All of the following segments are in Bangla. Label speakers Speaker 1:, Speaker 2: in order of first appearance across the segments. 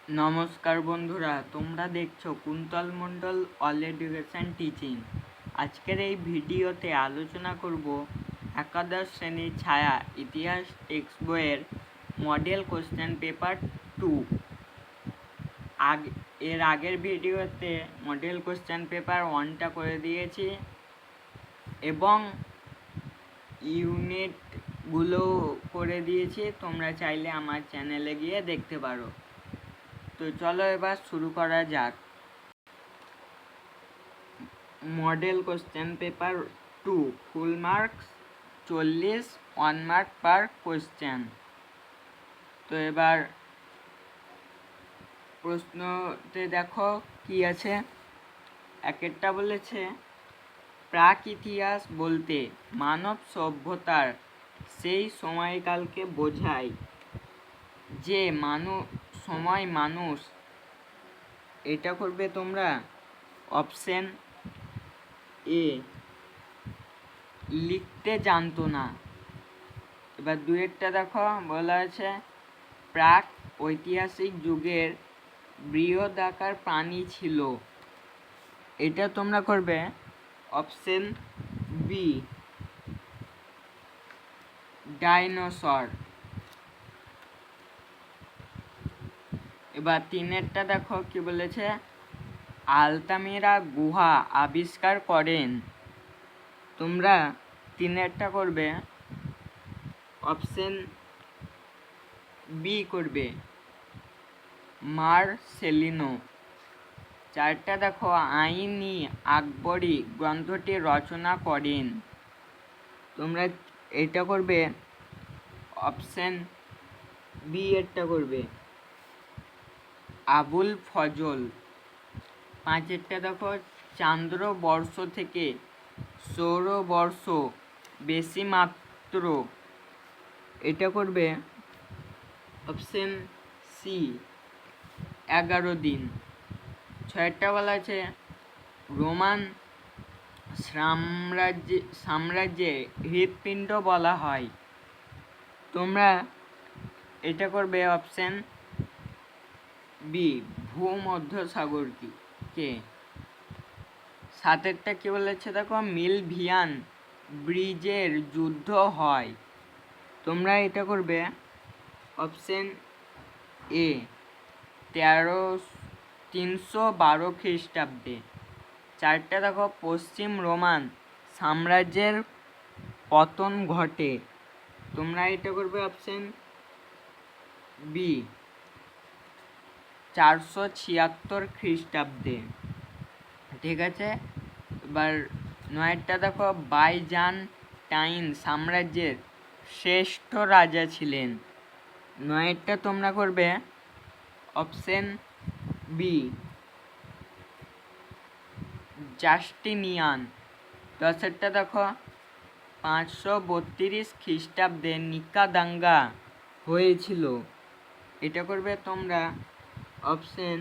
Speaker 1: নমস্কার বন্ধুরা, তোমরা দেখছো কুন্তল মণ্ডল অল এডুকেশন টিচিং। আজকের এই ভিডিওতে আলোচনা করব একাদশ শ্রেণীর ছায়া ইতিহাস টেক্সট বইয়ের মডেল কোশ্চেন পেপার 2। এর আগের ভিডিওতে মডেল কোশ্চেন পেপার 1টা করে দিয়েছি এবং ইউনিটগুলো করে দিয়েছি। তোমরা চাইলে আমার চ্যানেলে গিয়ে দেখতে পারো। তো চলো এবার শুরু করা যাক। Model question paper 2, full marks 40, 1 mark পার কোশ্চেন। তো এবার প্রশ্নতে দেখো কি আছে। একটা বলেছে, প্রাক ইতিহাস বলতে মানব সভ্যতার সেই সময়কালকে বোঝায় যে মানুষ এটা করবে তোমরা অপশন এ, লিখতে জানতো না। এবার দুয়েরটা দেখো, বলা আছে প্রাক ঐতিহাসিক যুগের বৃহদাকার প্রাণী ছিল। এটা তোমরা করবে অপশন বি, ডাইনোসর। এবার তিনেরটা দেখো কি বলেছে, আলতামিরা গুহা আবিষ্কার করেন। তোমরা তিনেরটা করবে অপশন বি করবে, মার্সেলিনো। চারটা দেখো, আইনি আকবরী গ্রন্থটি রচনা করেন। তোমরা এটা করবে অপশন বি এরটা করবে, আবুল ফজল। পাঁচেরটা দেখো, চান্দ্রবর্ষ থেকে সৌরবর্ষ বেশি মাত্র। এটা করবে অপশন সি, 11 দিন। ছয়টা বলা আছে রোমান সাম্রাজ্যে হৃৎপিণ্ড বলা হয়। তোমরা এটা করবে অপশন বি, ভূমধ্যসাগরকে। সাতেরটা কি বলেছে দেখো, মিলভিয়ান ব্রিজের যুদ্ধ হয়। তোমরা এটা করবে অপশন এ, 312 খ্রিস্টাব্দে। চারটা দেখো, পশ্চিম রোমান সাম্রাজ্যের পতন ঘটে। তোমরা এটা করবে অপশন বি, 476 খ্রিস্টাব্দে। ঠিক আছে। এবার নয়টা দেখো, বাইজান্টাইন সাম্রাজ্যের শ্রেষ্ঠ রাজা ছিলেন। নয়টা তোমরা করবে অপশন বি, জাস্টিনিয়ান। দশেরটা দেখো, 532 খ্রিস্টাব্দে নিকা দাঙ্গা হয়েছিল। এটা করবে তোমরা অপশন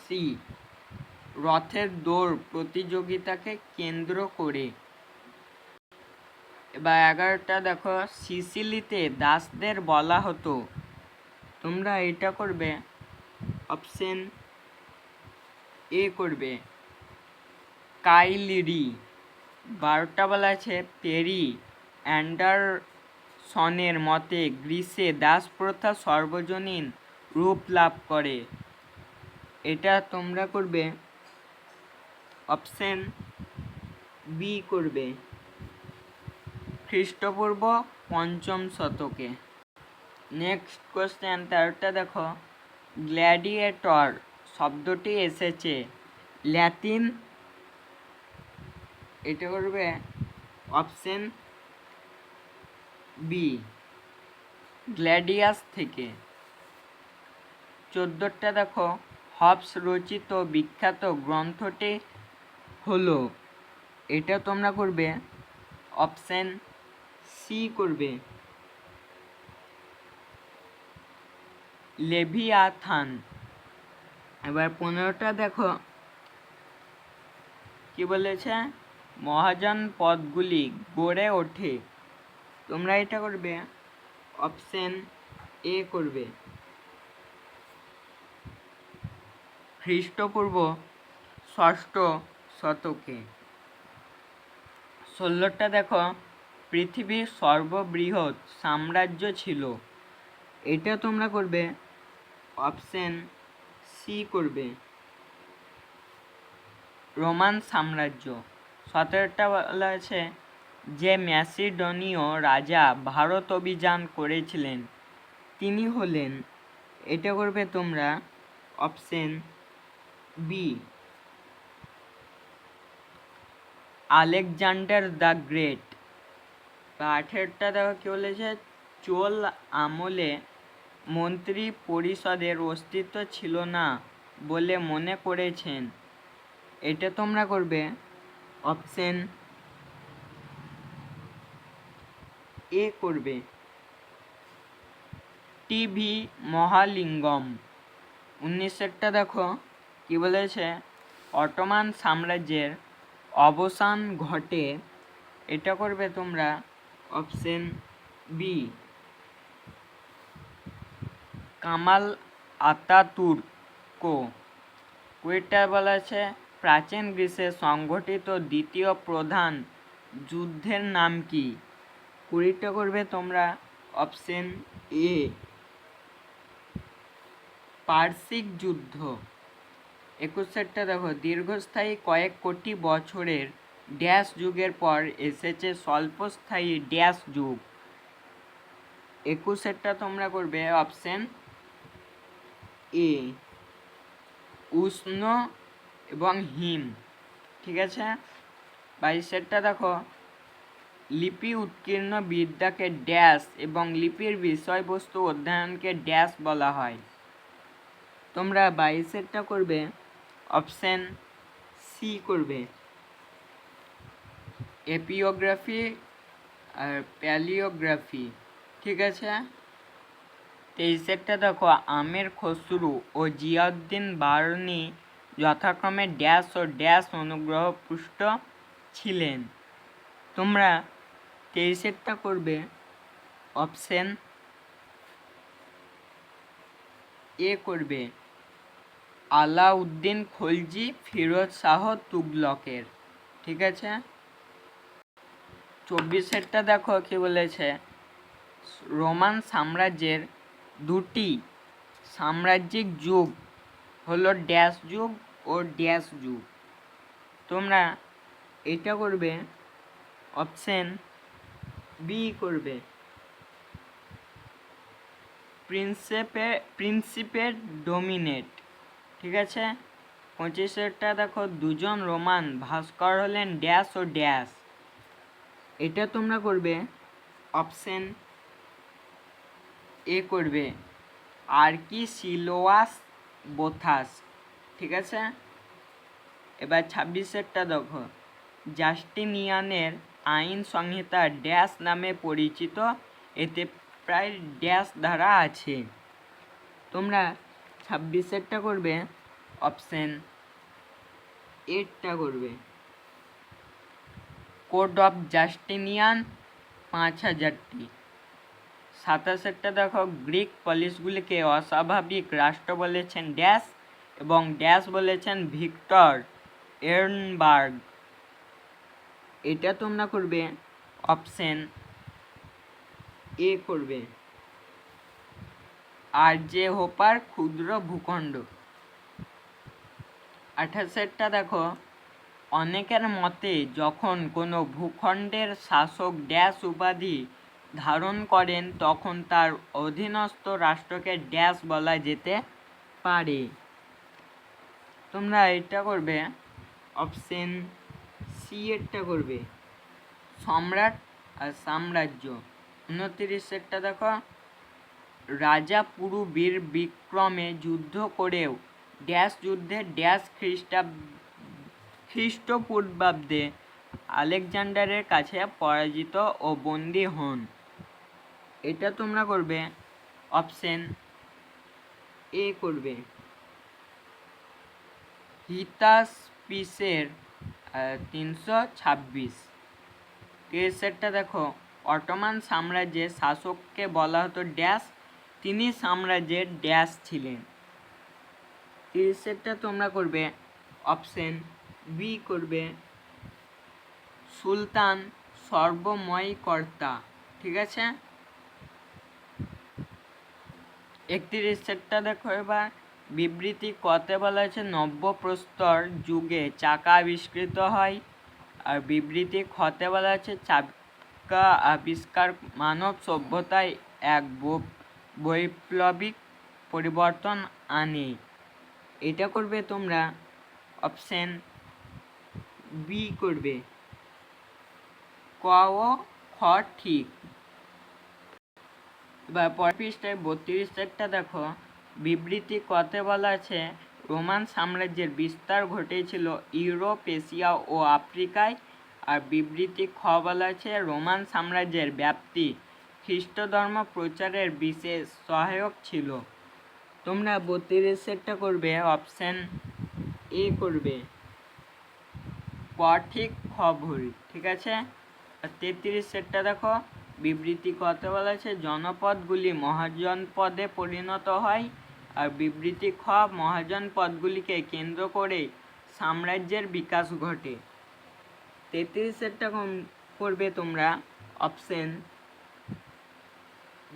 Speaker 1: সি, রথের দৌড় প্রতিযোগিতাকে কেন্দ্র করে। এবার 11টা দেখো, সিসিলিতে দাসদের বলা হতো। তোমরা এটা করবে অপশন এ করবে, কাইলিরি। 12টা বলা আছে, পেরি অ্যান্ডারসনের মতে গ্রীসে দাস প্রথা সর্বজনীন রূপ লাভ করে। এটা তোমরা করবে অপশন বি করবে, খ্রিস্টপূর্ব 5ম শতকে। নেক্সট কোশ্চেন 13টা দেখো, গ্ল্যাডিয়েটর শব্দটি এসেছে ল্যাতিন। এটা করবে অপশন বি, গ্ল্যাডিয়াস থেকে। 14টা দেখো, হবস রচিত বিখ্যাত গ্রন্থটি হলো। এটা তোমরা করবে অপশন সি করবে, লেভিয়াথান। এবার 15টা দেখো কি বলেছে, মহাজন পদগুলি গড়ে ওঠে। তোমরা এটা করবে অপশন এ করবে, খ্রিস্টপূর্ব ষষ্ঠ শতকে। 16টা দেখো, পৃথিবীর সর্ববৃহৎ সাম্রাজ্য ছিল। এটা তোমরা করবে অপশন সি করবে, রোমান সাম্রাজ্য। 17টা বলা আছে যে ম্যাসিডোনীয় রাজা ভারত অভিযান করেছিলেন তিনি হলেন, এটা করবে তোমরা option B, Alexander the great. 18টা দেখো কি বলেছে, চোল আমলে মন্ত্রী পরিষদের অস্তিত্ব ছিল না বলে মনে করেছেন। এটা তোমরা করবে অপশন এ করবে, টিভি মহালিঙ্গম। 19টা দেখো কি বলেছে, অটোমান সাম্রাজ্যের অবসান ঘটে। এটা করবে তোমরা অপশন বি, কামাল আতাতুর্ক। 20টা বলা আছে প্রাচীন গ্রীসে সংঘটিত দ্বিতীয় প্রধান যুদ্ধের নাম কি। 20টা করবে তোমরা অপশন এ, পার্সিক যুদ্ধ। 21টা দেখো, দীর্ঘস্থায়ী কয়েক কোটি বছরের ড্যাশ যুগের পর এসেছে স্বল্পস্থায়ী ড্যাশ যুগ। 21টা তোমরা করবে অপশন এ, উষ্ণ এবং হিম। ঠিক আছে। 22টা দেখো, লিপি উৎকীর্ণ বিদ্যাকে ড্যাশ এবং লিপির বিষয়বস্তু অধ্যয়নকে ড্যাশ বলা হয়। তোমরা 22টা করবে অপশন সি করবে, এপিওগ্রাফি আর প্যালিওগ্রাফি। ঠিক আছে। 23টা দেখো, আমির খসরু ও জিয়াউদ্দিন বার্নি যথাক্রমে ড্যাশ ও ড্যাশ অনুগ্রহ পুষ্ট ছিলেন। তোমরা 23টা করবে অপশন এ করবে, আলাউদ্দিন খলজি ফিরোজ শাহ তুগলকের। ঠিক আছে। 24টা দেখো কি বলেছে, রোমান সাম্রাজ্যের দুটি সাম্রাজ্যিক যুগ হলো ড্যাশ যুগ ও ড্যাশ যুগ। তোমরা এটা করবে অপশন বি করবে, প্রিন্সিপের ডোমিনেট। ঠিক আছে। 25টা দেখো, দুজন রোমান ভাস্কর হলেন ড্যাশ ও ড্যাশ। এটা তোমরা করবে অপশন এ করবে, আর্কিসিলোয়াস বোথাস। ঠিক আছে। এবার 26টা দেখো, জাস্টিনিয়ানের আইন সংহিতা ড্যাশ নামে পরিচিত, এতে প্রায় ড্যাশ ধারা আছে। তোমরা 26টা করবে অপশন এটা করবে, কোড অফ জাস্টিনিয়ান 5000টি। 27টা দেখো, গ্রিক পলিসগুলিকে অস্বাভাবিক রাষ্ট্র বলেছেন ড্যাশ এবং ড্যাশ বলেছেন ভিক্টর এর্নবার্গ। এটা তোমরা করবে অপশন এ করবে, আর জে হোপার ক্ষুদ্র ভূখণ্ড। 28টা দেখো, অনেকের মতে যখন কোনো ভূখণ্ডের শাসক ড্যাশ উপাধি ধারণ করেন তখন তার অধীনস্থ রাষ্ট্রকে ড্যাশ বলা যেতে পারে। তোমরা এটা করবে অপশন সি এরটা করবে, সম্রাট আর সাম্রাজ্য। 29টা দেখো, রাজা পুরু বীর বিক্রমে যুদ্ধ করেও ড্যাশ যুদ্ধে ড্যাশ খ্রিস্টপূর্বাব্দে আলেকজান্ডারের কাছে পরাজিত ও বন্দী হন। এটা তোমরা করবে অপশন এ করবে, হিতাস্পিসের 326। 30টা দেখো, অটোমান সাম্রাজ্যের শাসককে বলা হতো ড্যাশ, তিনি সাম্রাজ্যের ড্যাশ ছিলেন। 30-এরটা তোমরা করবে অপশন বি করবে সুলতান সর্বময় কর্তা। ঠিক আছে, 31-এরটা দেখো এবার বিবৃতি কতে বলা আছে নব্যপ্রস্তর যুগে চাকা আবিষ্কৃত হয়। আর বিবৃতি খতে বলা আছে চাকা আবিষ্কার মানব সভ্যতায় এক বৈপ্লবিক পরিবর্তন আনে। এটা করবে তোমরা অপশন বি করবে, ক ও খ ঠিক। এবার পরের পৃষ্ঠায় 32-এরটা দেখো বিবৃতি কতে বলা আছে রোমান সাম্রাজ্যের বিস্তার ঘটেছিল ইউরোপ, এশিয়া ও আফ্রিকায়। আর বিবৃতি খ বলা আছে রোমান সাম্রাজ্যের ব্যাপ্তি খ্রিস্ট ধর্ম প্রচারের বিশেষ সহায়ক ছিল। তোমরা 32-এরটা করবে অপশন এ করবে, ক ঠিক খ ভুল। ঠিক আছে, আর 33-এরটা দেখো বিবৃতি কতে বলা আছে জনপদগুলি মহাজনপদে পরিণত হয়। আর বিবৃতি খ মহাজনপদগুলিকে কেন্দ্র করে সাম্রাজ্যের বিকাশ ঘটে। 33-এরটা করবে তোমরা অপশন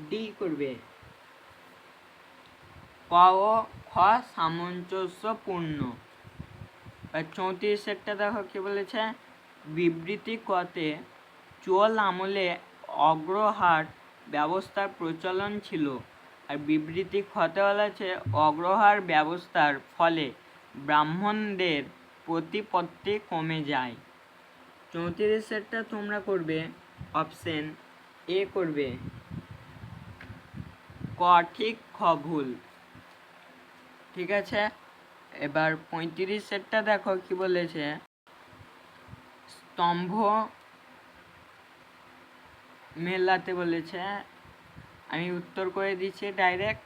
Speaker 1: ডি করবে, ক ও খ সামঞ্জস্যপূর্ণ। আর 34-এরটা দেখো কি বলেছে বিবৃতি কতে চোল আমলে অগ্রহার ব্যবস্থার প্রচলন ছিল। আর বিবৃতি খতে বলা আছে অগ্রহার ব্যবস্থার ফলে ব্রাহ্মণদের প্রতিপত্তি কমে যায়। 34-এরটা তোমরা করবে অপশন এ করবে, ক ঠিক খ ভুল। ঠিক আছে, এবার 35-এরটা দেখো কি বলেছে স্তম্ভ মেলাতে বলেছে। আমি উত্তর করে দিচ্ছি ডাইরেক্ট।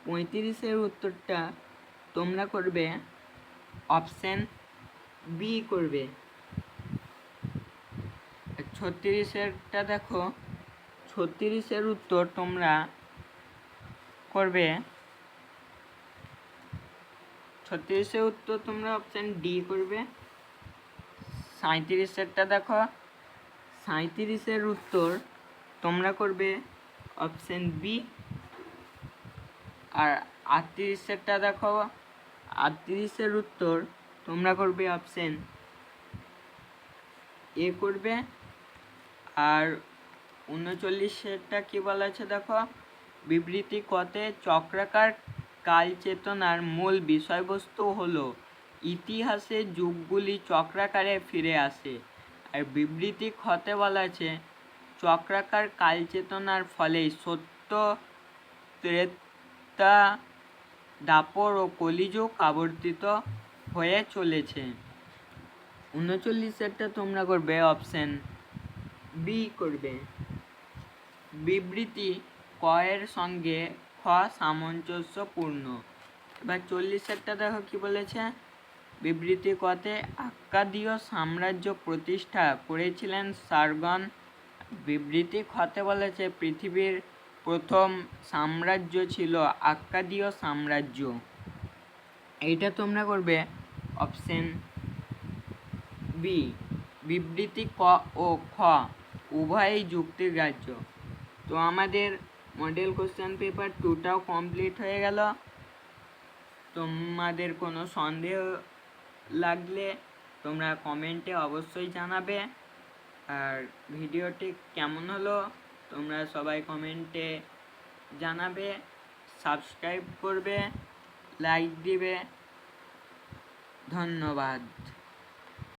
Speaker 1: 35-এর উত্তরটা তোমরা করবে অপশন বি করবে। 36-এরটা দেখো 36-এর উত্তর তোমরা করবে 36-এর উত্তর তোমরা অপশন ডি করবে। 37-এরটা দেখো 37-এর উত্তর তোমরা করবে অপশন বি। আর 38-এরটা দেখো 38-এর উত্তর তোমরা করবে অপশন এ করবে। আর 39-এরটা কি বলা আছে দেখো বিবৃতি কতে চক্রাকার কাল চেতনার মূল বিষয়বস্তু হলো ইতিহাসে যুগগুলি চক্রাকারে ফিরে আসে। আর বিবৃতি খতে বলা আছে চক্রাকার কাল চেতনার ফলে সত্য, ত্রেতা, দাপর ও কলিযুগ আবর্তিত হয়ে চলেছে। 39-এরটা তোমরা করবে অপশন বি করবে, বিবৃতি ক এর সঙ্গে খ সামঞ্জস্যপূর্ণ। এবার 40-এরটা দেখো কি বলেছে বিবৃতি কতে আক্কাদীয় সাম্রাজ্য প্রতিষ্ঠা করেছিলেন সার্গন। বিবৃতি খতে বলেছে পৃথিবীর প্রথম সাম্রাজ্য ছিল আক্কাদীয় সাম্রাজ্য। এইটা তোমরা করবে অপশন বি, বিবৃতি ক ও খ উভয়ই যুক্তিগ্রাহ্য। তো আমাদের মডেল কোশ্চেন পেপার 2টাও কমপ্লিট হয়ে গেল। তোমাদের কোনো সন্দেহ লাগলে তোমরা কমেন্টে অবশ্যই জানাবে। আর ভিডিওটি কেমন হলো তোমরা সবাই কমেন্টে জানাবে, সাবস্ক্রাইব করবে, লাইক দিবে। ধন্যবাদ।